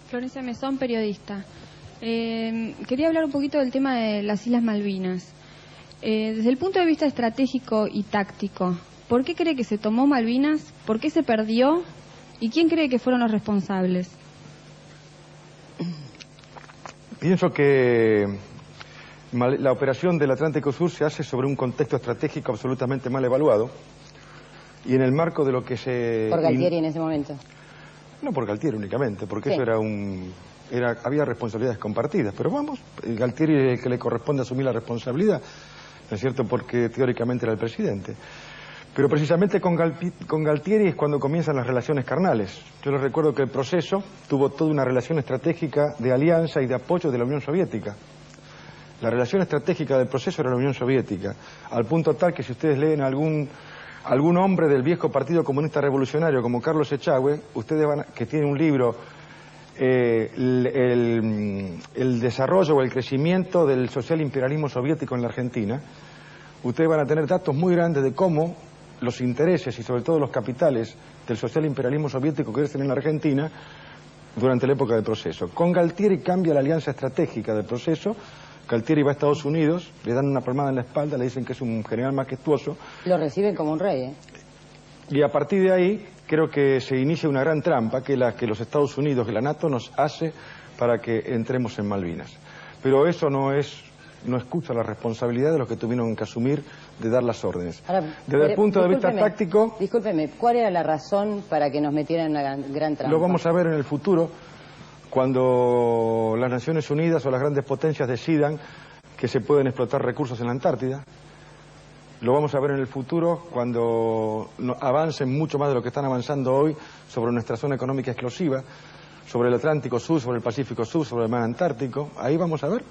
Florencia Mesón, periodista. Quería hablar un poquito del tema de las Islas Malvinas. Desde el punto de vista estratégico y táctico, ¿por qué cree que se tomó Malvinas? ¿Por qué se perdió? ¿Y quién cree que fueron los responsables? Pienso que la operación del Atlántico Sur se hace sobre un contexto estratégico absolutamente mal evaluado y en el marco de lo que se... ¿Por Galtieri en ese momento? No por Galtieri únicamente, porque sí. Eso había responsabilidades compartidas, pero vamos, Galtieri es el que le corresponde asumir la responsabilidad, ¿no es cierto?, porque teóricamente era el presidente. Pero precisamente con Galtieri es cuando comienzan las relaciones carnales. Yo les recuerdo que el proceso tuvo toda una relación estratégica de alianza y de apoyo de la Unión Soviética. La relación estratégica del proceso era la Unión Soviética, al punto tal que si ustedes leen algún hombre del viejo Partido Comunista Revolucionario como Carlos Echagüe, que tiene un libro, el desarrollo o el crecimiento del social imperialismo soviético en la Argentina, ustedes van a tener datos muy grandes de cómo los intereses y sobre todo los capitales del social imperialismo soviético crecen en la Argentina durante la época del proceso. Con Galtieri cambia la alianza estratégica del proceso. Galtieri va a Estados Unidos, le dan una palmada en la espalda, le dicen que es un general majestuoso. Lo reciben como un rey, ¿eh? Y a partir de ahí creo que se inicia una gran trampa que es la que los Estados Unidos y la NATO nos hace para que entremos en Malvinas. Pero eso no excusa la responsabilidad de los que tuvieron que asumir de dar las órdenes. Ahora, desde el punto de vista táctico... Discúlpeme, ¿cuál era la razón para que nos metieran en la gran trampa? Lo vamos a ver en el futuro, cuando las Naciones Unidas o las grandes potencias decidan que se pueden explotar recursos en la Antártida. Lo vamos a ver en el futuro cuando avancen mucho más de lo que están avanzando hoy sobre nuestra zona económica exclusiva, sobre el Atlántico Sur, sobre el Pacífico Sur, sobre el mar Antártico. Ahí vamos a ver.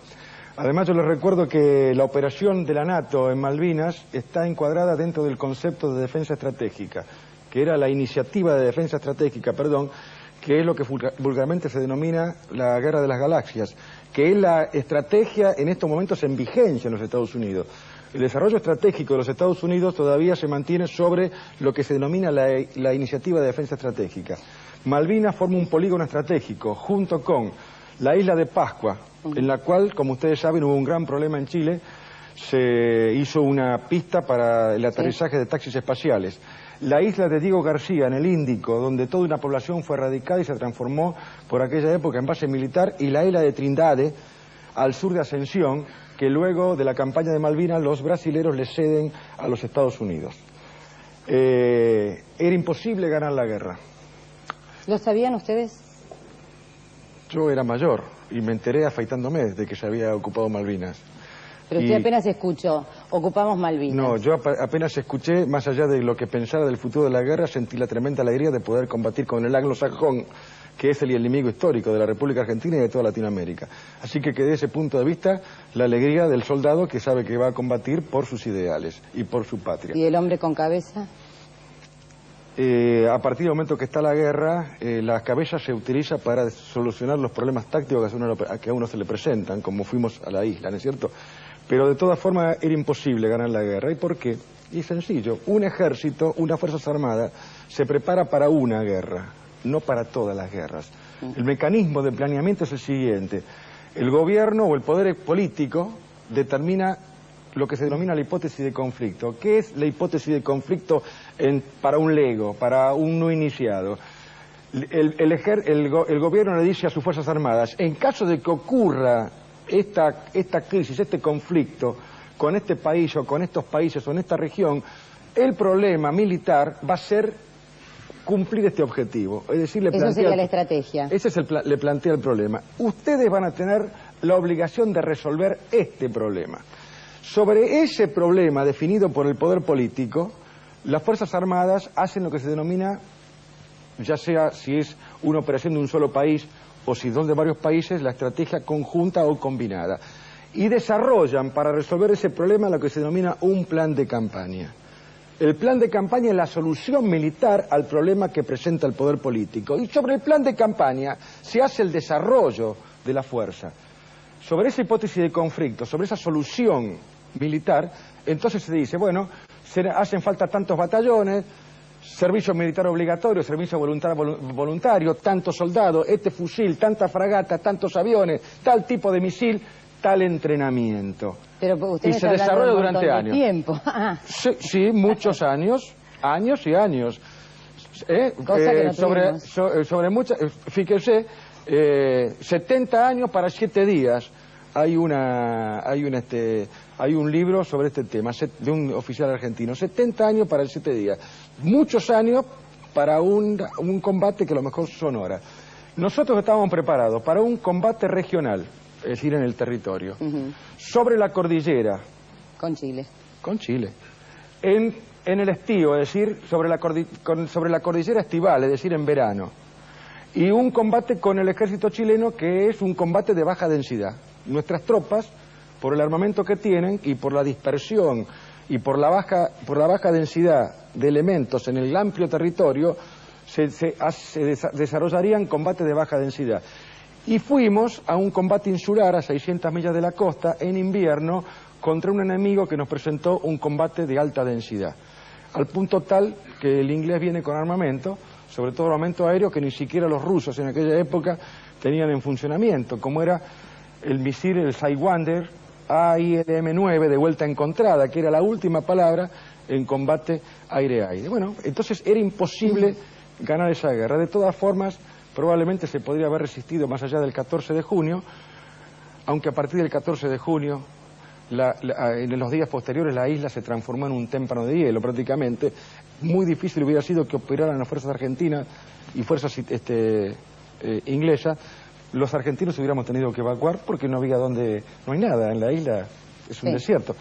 Además, yo les recuerdo que la operación de la NATO en Malvinas está encuadrada dentro del concepto de defensa estratégica, que era la iniciativa de defensa estratégica, que es lo que vulgarmente se denomina la Guerra de las Galaxias, que es la estrategia en estos momentos en vigencia en los Estados Unidos. El desarrollo estratégico de los Estados Unidos todavía se mantiene sobre lo que se denomina la iniciativa de defensa estratégica. Malvinas forma un polígono estratégico junto con la isla de Pascua, en la cual, como ustedes saben, hubo un gran problema en Chile. Se hizo una pista para el aterrizaje de taxis espaciales. La isla de Diego García, en el Índico, donde toda una población fue erradicada y se transformó por aquella época en base militar, y la isla de Trindade, al sur de Ascensión, que luego de la campaña de Malvinas los brasileros le ceden a los Estados Unidos. Era imposible ganar la guerra. ¿Lo sabían ustedes? Yo era mayor y me enteré afeitándome de que se había ocupado Malvinas. Pero usted apenas escuchó, ocupamos Malvinas. No, yo apenas escuché, más allá de lo que pensara del futuro de la guerra, sentí la tremenda alegría de poder combatir con el anglosajón, que es el enemigo histórico de la República Argentina y de toda Latinoamérica. Así que desde ese punto de vista, la alegría del soldado que sabe que va a combatir por sus ideales y por su patria. ¿Y el hombre con cabeza? A partir del momento que está la guerra, la cabeza se utiliza para solucionar los problemas tácticos que a uno se le presentan, como fuimos a la isla, ¿no es cierto? Pero de todas formas era imposible ganar la guerra. ¿Y por qué? Y sencillo, un ejército, unas fuerzas armadas, se prepara para una guerra, no para todas las guerras. El mecanismo de planeamiento es el siguiente: el gobierno o el poder político determina lo que se denomina la hipótesis de conflicto. ¿Qué es la hipótesis de conflicto para un lego, para un no iniciado? El gobierno le dice a sus fuerzas armadas, en caso de que ocurra esta crisis, este conflicto con este país o con estos países o en esta región, el problema militar va a ser cumplir este objetivo. Es decir, Eso sería la estrategia. Le plantea el problema. Ustedes van a tener la obligación de resolver este problema. Sobre ese problema definido por el poder político, las Fuerzas Armadas hacen lo que se denomina, ya sea si es una operación de un solo país o si son de varios países, la estrategia conjunta o combinada. Y desarrollan para resolver ese problema lo que se denomina un plan de campaña. El plan de campaña es la solución militar al problema que presenta el poder político. Y sobre el plan de campaña se hace el desarrollo de la fuerza. Sobre esa hipótesis de conflicto, sobre esa solución militar, entonces se dice, bueno, hacen falta tantos batallones, servicio militar obligatorio, servicio voluntario, tantos soldados, este fusil, tanta fragata, tantos aviones, tal tipo de misil, tal entrenamiento. Pero usted y se desarrolla durante años. Tiempo. Sí, muchos años, años y años. Cosa que no sobre muchas, fíjese, 70 años para 7 días. Hay un libro sobre este tema de un oficial argentino. 70 años para 7 días. Muchos años para un combate que a lo mejor son horas. Nosotros estábamos preparados para un combate regional, es decir, en el territorio, sobre la cordillera. Con Chile. Con Chile. En el estío, es decir, sobre la cordillera estival, es decir, en verano. Y un combate con el ejército chileno que es un combate de baja densidad. Nuestras tropas, por el armamento que tienen y por la dispersión y por la baja densidad de elementos en el amplio territorio, se desarrollarían combates de baja densidad. Y fuimos a un combate insular a 600 millas de la costa en invierno contra un enemigo que nos presentó un combate de alta densidad. Al punto tal que el inglés viene con armamento, sobre todo armamento aéreo, que ni siquiera los rusos en aquella época tenían en funcionamiento, como era el misil, el Sidewinder AILM-9 de vuelta encontrada, que era la última palabra en combate aire-aire. Bueno, entonces era imposible ganar esa guerra. De todas formas, probablemente se podría haber resistido más allá del 14 de junio, aunque a partir del 14 de junio, en los días posteriores, la isla se transformó en un témpano de hielo prácticamente. Muy difícil hubiera sido que operaran las fuerzas argentinas y fuerzas inglesas. Los argentinos hubiéramos tenido que evacuar porque no había no hay nada en la isla, es un desierto.